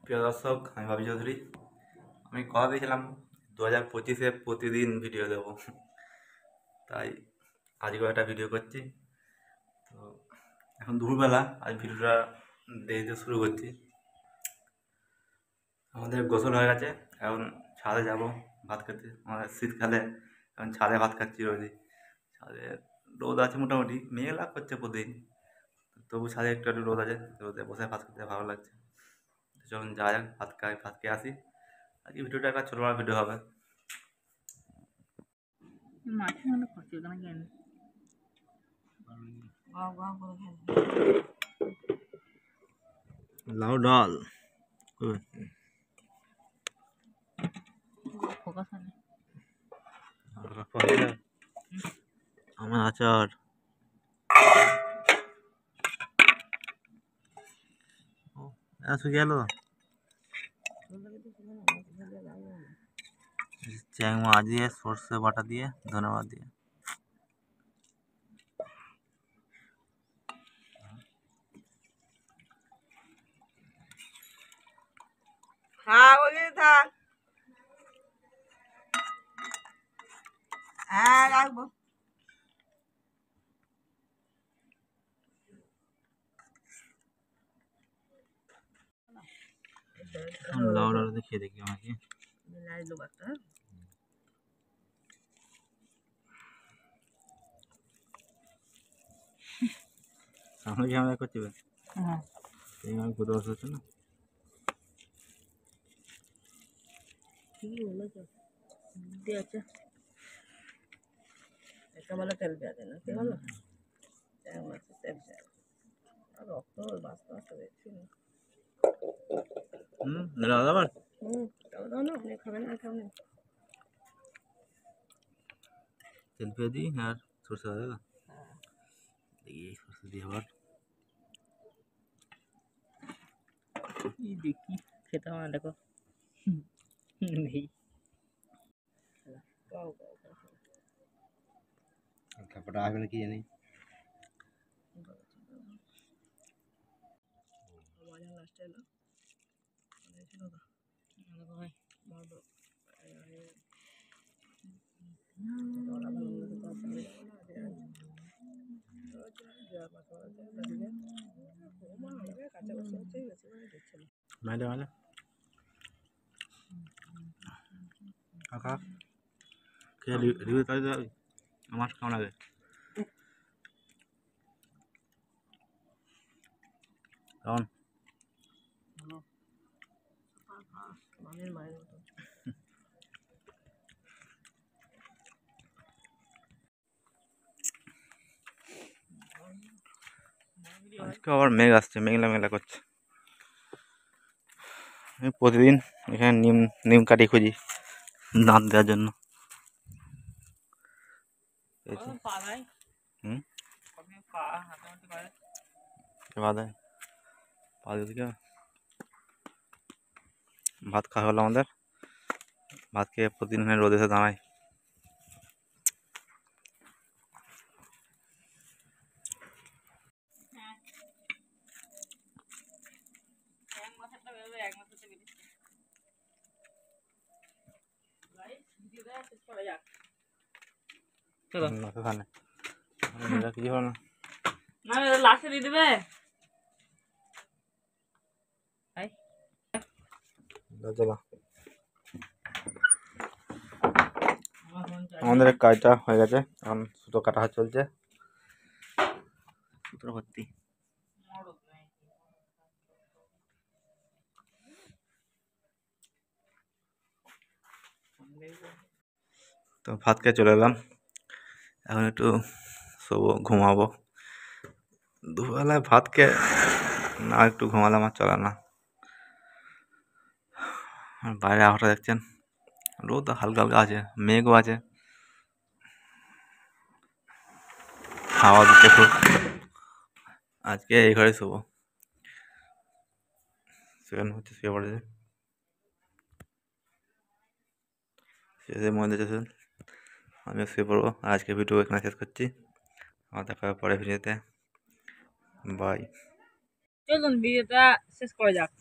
প্রিয় দর্শক, আমি ভাবি চৌধুরী। আমি কথা দিয়েছিলাম 2025-এ প্রতিদিন ভিডিও দেবো, তাই আজকেও একটা ভিডিও করছি। তো এখন দুপুরবেলা, আজ ভিডিওটা দেরিতে শুরু করছি। আমাদের গোসল হয়ে গেছে, এখন ছাদে যাব ভাত খেতে। আমাদের শীতকালে এখন ছাদে ভাত খাচ্ছি রোজই। ছাদে রোদ আছে, মোটামুটি মেঘলা করছে প্রতিদিন, তবু ছাদে একটু একটু রোদ আছে, রোদে বসে ভাত খেতে ভালো লাগছে। তো চলুন যাওয়া যাক, ভাত খেয়ে আসি। আজকে ভিডিওটা একটা ছোটো বড় ভিডিও হবে। লাউ ডাল আমার আচার গেল চ্যাং মাছ দিয়ে, সর্ষে বাটা দিয়ে, ধন্যবাদ দিয়ে। হ্যাঁ ওই থাক, হ্যাঁ রাখবো। লাউ ডাল দেখিয়ে দেখি আমাকে। সামনে ঝামেলা করছি, এই আমি কোথাও হচ্ছে না। একেবারে তেল পেঁয়াজ না, কি হলো? তেল পেঁয়াজ আর রক্ত বাঁচতে বাঁচতে দেখছি না। আবার তাও দাও না, আপনি খাবেন না খাবেন? তেল পেঁয়াজ দিই আর সরষে বাটা দেখি, সরষে দিয়ে আবার দেখি খেতে হয়, দেখো নেই। তারপরে আসবে না কি জানি। মাইলে মাইলে কাকা কে রিভিউ করে দেবে আমার কেমন লাগে। কেমন আজকে আবার মেঘ আসছে, মেঘলা মেঘলা করছে। আমি প্রতিদিন এখানে নিম কাঠি খুঁজি দাঁত দেওয়ার জন্য। ভাত খাওয়া হলো আমাদের, ভাত খেয়ে প্রতিদিন রোদে এসে দাঁড়াই। লাস্টে দিয়ে দেবে। আমাদের কাজটা হয়ে গেছে, এখন সুতো কাটা চলছে, সুতো ভর্তি। তো ভাত খেয়ে চলে এলাম, এখন একটু শোবো, ঘুমাবো। দুবেলায় ভাত খেয়ে না একটু ঘুমালাম আর চলে না। বাইরে আবহাওয়া দেখছেন, রোদ হালকা হালকা আছে, মেঘও আছে, হাওয়া দিচ্ছে খুব। আজকে এই ঘরে শোবো, সেখানে হচ্ছে শুয়ে পড়েছে, শেষে মধ্যে চলছে। আমিও শুয়ে পড়বো। আজকে ভিডিও এখানে শেষ করছি, আমার দেখা হবে পরে ভিডিওতে। বাই। চলুন ভিডিওটা শেষ করা যাক।